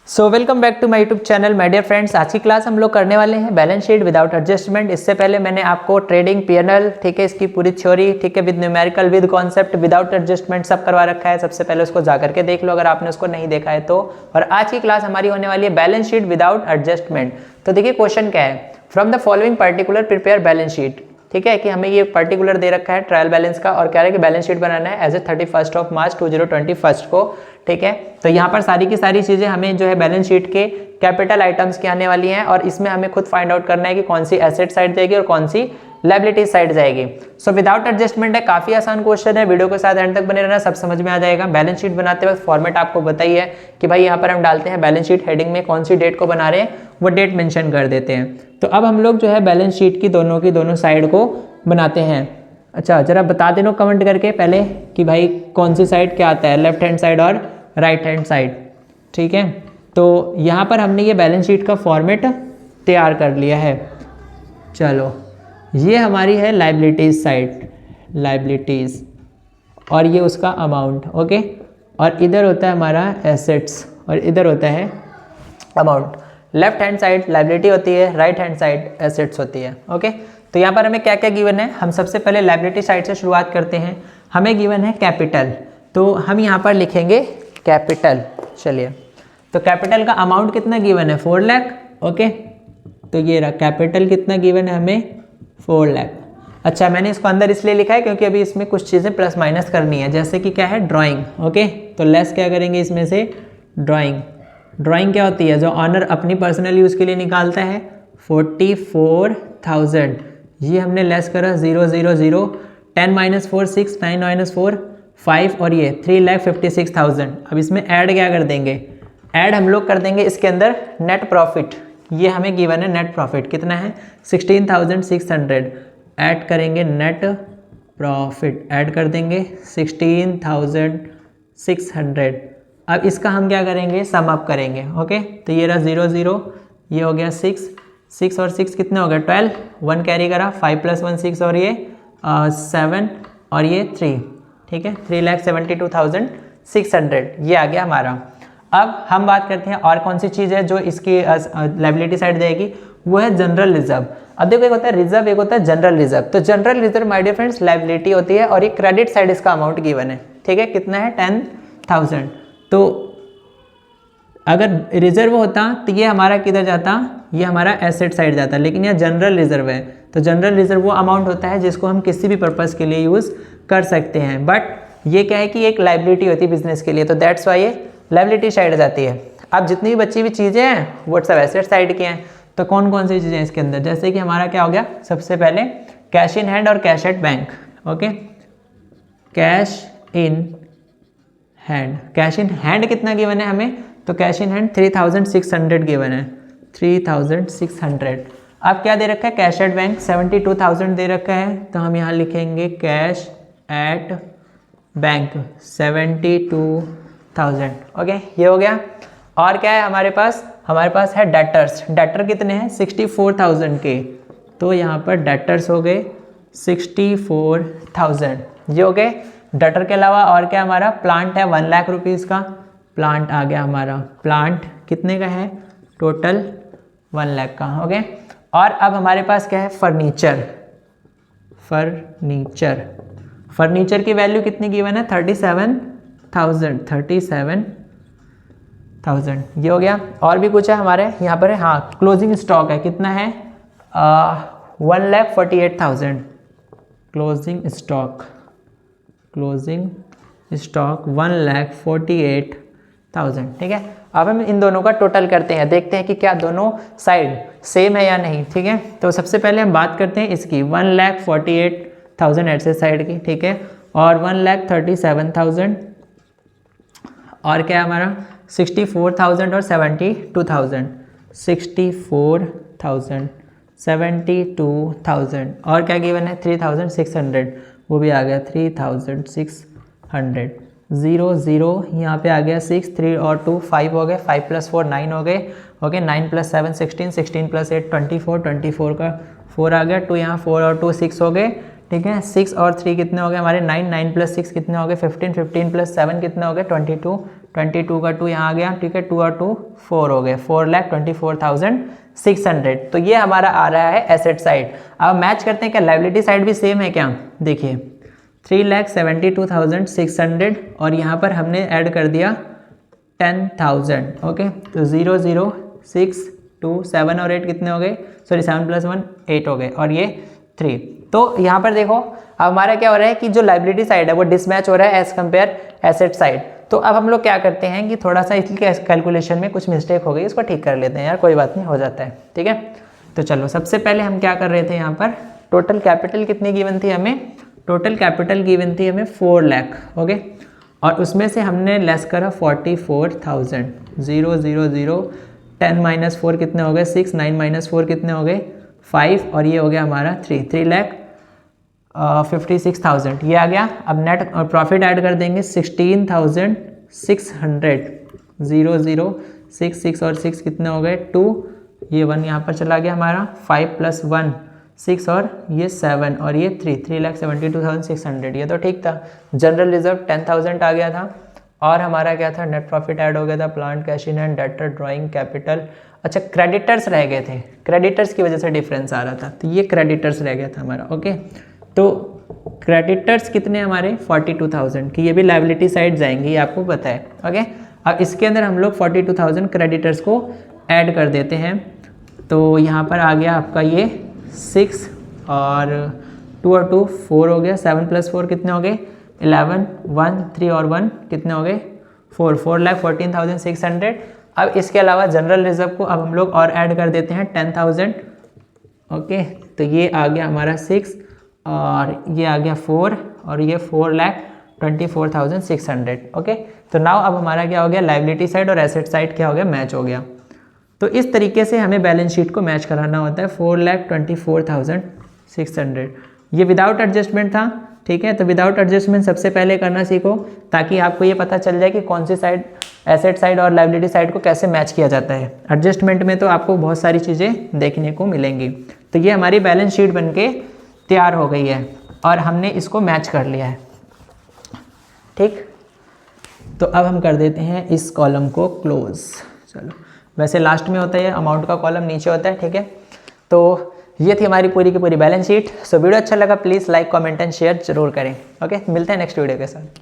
So welcome back to my YouTube channel my dear friends. आज की class हम लोग करने वाले हैं बैलेंस शीट विदाउट एडजस्टमेंट। इससे पहले मैंने आपको ट्रेडिंग पीएनएल, ठीक है, इसकी पूरी थ्योरी, ठीक है, with numerical, with concept, without adjustment सब करवा रखा है। सबसे पहले उसको जाकर के देख लो अगर आपने उसको नहीं देखा है तो। और आज की क्लास हमारी होने वाली है बैलेंस शीट विदाउट एडजस्टमेंट। तो देखिए क्वेश्चन क्या है, from the following particular prepare balance sheet. ठीक है कि हमें ये पर्टिकुलर दे रखा है ट्रायल बैलेंस का और कह रहा है कि बैलेंस शीट बनाना है एज ए 31 मार्च 2021 को। ठीक है, तो यहाँ पर सारी की सारी चीजें हमें जो है बैलेंस शीट के कैपिटल आइटम्स की आने वाली हैं और इसमें हमें खुद फाइंड आउट करना है कि कौन सी एसेट साइड जाएगी और कौन सी लायबिलिटी साइड जाएगी। सो विदाउट एडजस्टमेंट है, काफी आसान क्वेश्चन है, वीडियो के साथ एंड तक बने रहना, सब समझ में आ जाएगा। बैलेंस शीट बनाते वक्त फॉर्मेट आपको बताइए कि भाई यहाँ पर हम डालते हैं बैलेंस शीट हेडिंग में कौन सी डेट को बना रहे हैं वो डेट मेंशन कर देते हैं। तो अब हम लोग जो है बैलेंस शीट की दोनों साइड को बनाते हैं। अच्छा, जरा बता देना कमेंट करके पहले कि भाई कौन सी साइड क्या आता है, लेफ्ट हैंड साइड और राइट हैंड साइड। ठीक है, तो यहाँ पर हमने ये बैलेंस शीट का फॉर्मेट तैयार कर लिया है। चलो, ये हमारी है लायबिलिटीज साइड, लायबिलिटीज, और ये उसका अमाउंट। ओके, और इधर होता है हमारा एसेट्स और इधर होता है amount. Left hand side liability होती है, राइट हैंड साइड एसेट्स होती है। ओके, तो यहाँ पर हमें क्या क्या गिवन है, हम सबसे पहले लायबिलिटी साइड से शुरुआत करते हैं। हमें गिवन है कैपिटल, तो हम यहाँ पर लिखेंगे कैपिटल। चलिए, तो कैपिटल का अमाउंट कितना गिवन है, 4 लाख। ओके, तो ये रहा कैपिटल कितना गिवन है हमें, 4 लाख। अच्छा, मैंने इसको अंदर इसलिए लिखा है क्योंकि अभी इसमें कुछ चीज़ें प्लस माइनस करनी है, जैसे कि क्या है ड्राइंग। ओके, तो लेस क्या करेंगे इसमें से, ड्राइंग। ड्राइंग क्या होती है, जो ऑनर अपनी पर्सनल यूज़ के लिए निकालता है, 44,000। ये हमने लेस करा 0 0 0, 10 - 4 6, 9 - 4 5 और ये 3,56,000। अब इसमें ऐड क्या कर देंगे, ऐड हम लोग कर देंगे इसके अंदर नेट प्रॉफिट। ये हमें गिवन है नेट प्रॉफिट कितना है, 16,600। ऐड करेंगे नेट प्रॉफिट, ऐड कर देंगे 16,600। अब इसका हम क्या करेंगे, सम अप करेंगे। ओके, तो ये रहा 0 0, ये हो गया 6 6 और 6 कितने हो गए 12, 1 कैरी करा, 5 + 1 6 और ये 7 और ये 3। ठीक है, 3,72,600 ये आ गया हमारा। अब हम बात करते हैं और कौन सी चीज़ है जो इसकी लायबिलिटी साइड जाएगी, वो है जनरल रिजर्व। अब देखो, एक होता है रिजर्व, एक होता है जनरल रिजर्व। तो general reserve my dear friends liability होती है और ये क्रेडिट साइड इसका अमाउंट गिवन है। ठीक है, कितना है 10,000। तो अगर रिजर्व होता तो ये हमारा किधर जाता, ये हमारा एसेट साइड जाता, लेकिन यह जनरल रिजर्व है। तो जनरल रिजर्व वो अमाउंट होता है जिसको हम किसी भी पर्पज़ के लिए यूज़ कर सकते हैं, बट ये क्या है कि एक लायबिलिटी होती है बिजनेस के लिए, तो दैट्स वाई ये लायबिलिटी साइड जाती है। अब जितनी भी बची हुई चीज़ें हैं वो सब एसेट साइड की हैं। तो कौन कौन सी चीज़ें इसके अंदर, जैसे कि हमारा क्या हो गया, सबसे पहले कैश इन हैंड और cash at bank. Okay, cash in hand, cash in hand कितना गिवन है हमें, तो कैश इन हैंड 3,600 गिवन है, 3,600। अब क्या दे रखा है, कैश एट बैंक 72,000 दे रखा है, तो हम यहाँ लिखेंगे कैश एट बैंक 72,000। ओके, ये हो गया। और क्या है हमारे पास है डेटर्स। डेटर कितने हैं, 64,000 के, तो यहाँ पर डेटर्स हो गए 64,000, ये हो गए डेटर। के अलावा और क्या हमारा प्लांट है, 1 लाख रुपीज़ का प्लांट आ गया हमारा। प्लांट कितने का है, टोटल 1 लाख का। ओके, और अब हमारे पास क्या है, फर्नीचर। फर्नीचर की वैल्यू कितनी गिवन है, 37,000, ये हो गया। और भी कुछ है हमारे यहाँ पर है, हाँ, क्लोजिंग स्टॉक है, कितना है 1,48,000। Closing stock 1,48,000। ठीक है, अब हम इन दोनों का टोटल करते हैं, देखते हैं कि क्या दोनों साइड सेम है या नहीं। ठीक है, तो सबसे पहले हम बात करते हैं इसकी 1,48,000 एसेट साइड की। ठीक है, और 1,37,000 और क्या है हमारा 64,000 और 72,000, 64,000 72,000 और क्या गिवन है 3,600, वो भी आ गया 3,600। 0 0 यहाँ पे आ गया 6, 3 और 2 5 हो गए, 5 + 4 9 हो गए। ओके, 9 + 7 16, 16 + 8 24, 24 का 4 आ गया, 2 यहाँ 4 और 2 6 हो गए। ठीक है, 6 और 3 कितने हो गए हमारे 9, 9 + 6 कितने हो गए 15, 15 + 7 कितने हो गए 22, 22 का 2 यहाँ आ गया, ठीक है, 2 और 2 4 हो गए, 4,24,600। तो ये हमारा आ रहा है एसेट साइड। अब मैच करते हैं क्या लाइबिलिटी साइड भी सेम है क्या, देखिए 3,72,600 और यहाँ पर हमने ऐड कर दिया 10,000। ओके, तो 0 0 6 2 7 और 8 कितने हो गए, सॉरी 7 + 1 8 हो गए और ये 3। तो यहाँ पर देखो अब हमारा क्या हो रहा है कि जो लाइबिलिटी साइड है वो डिसमैच हो रहा है एज कंपेयर एसेट साइड। तो अब हम लोग क्या करते हैं कि थोड़ा सा इसके कैलकुलेशन में कुछ मिस्टेक हो गई, इसको ठीक कर लेते हैं यार, कोई बात नहीं, हो जाता है, ठीक है। तो चलो सबसे पहले हम क्या कर रहे थे, यहाँ पर टोटल कैपिटल कितनी गिवन थी हमें, टोटल कैपिटल गिवन थी हमें 4 लाख। ओके, और उसमें से हमने लेस करा 44,000। 0 0 0 10 - 4 कितने हो गए 6, 9 - 4 कितने हो गए 5 और ये हो गया हमारा 3,56,000 ये आ गया। अब नेट प्रॉफिट ऐड कर देंगे 16,600। 0 0 6 6 और 6 कितने हो गए 2, ये 1 यहाँ पर चला गया हमारा, 5 + 1 6 और ये 7 और ये 3, 3,72,600। ये तो ठीक था। जनरल रिजर्व 10,000 आ गया था और हमारा क्या था, नेट प्रॉफिट ऐड हो गया था, plant cash in hand, debtor, drawing, capital. अच्छा, क्रेडिटर्स रह गए थे, क्रेडिटर्स की वजह से डिफरेंस आ रहा था, तो ये क्रेडिटर्स रह गया था हमारा। ओके, तो क्रेडिटर्स कितने हमारे 42,000 की, ये भी लाइबिलिटी साइड जाएंगी, ये आपको पता है। ओके, अब इसके अंदर हम लोग 42,000 क्रेडिटर्स को ऐड कर देते हैं। तो यहाँ पर आ गया आपका ये 6 और 2 और 2 4 हो गया, 7 + 4 कितने हो गए 11, 1 3 और 1 कितने हो गए 4, 4,14,600। अब इसके अलावा जनरल रिजर्व को अब हम लोग और ऐड कर देते हैं 10,000। ओके, तो ये आ गया हमारा 6 और ये आ गया 4 और ये 4,24,600। ओके, तो नाउ अब हमारा क्या हो गया, लाइबिलिटी साइड और एसेट साइड क्या हो गया, मैच हो गया। तो इस तरीके से हमें बैलेंस शीट को मैच कराना होता है। 4,24,600 ये विदाउट एडजस्टमेंट था, ठीक है। तो विदाउट एडजस्टमेंट सबसे पहले करना सीखो ताकि आपको ये पता चल जाए कि कौन सी साइड, एसेट साइड और लाइबिलिटी साइड को कैसे मैच किया जाता है। एडजस्टमेंट में तो आपको बहुत सारी चीज़ें देखने को मिलेंगी। तो ये हमारी बैलेंस शीट बनके तैयार हो गई है और हमने इसको मैच कर लिया है, ठीक। तो अब हम कर देते हैं इस कॉलम को क्लोज। चलो, वैसे लास्ट में होता है अमाउंट का कॉलम, नीचे होता है, ठीक है। तो ये थी हमारी पूरी की पूरी बैलेंस शीट। सो वीडियो अच्छा लगा please like, comment and share जरूर करें। ओके, मिलते हैं नेक्स्ट वीडियो के साथ।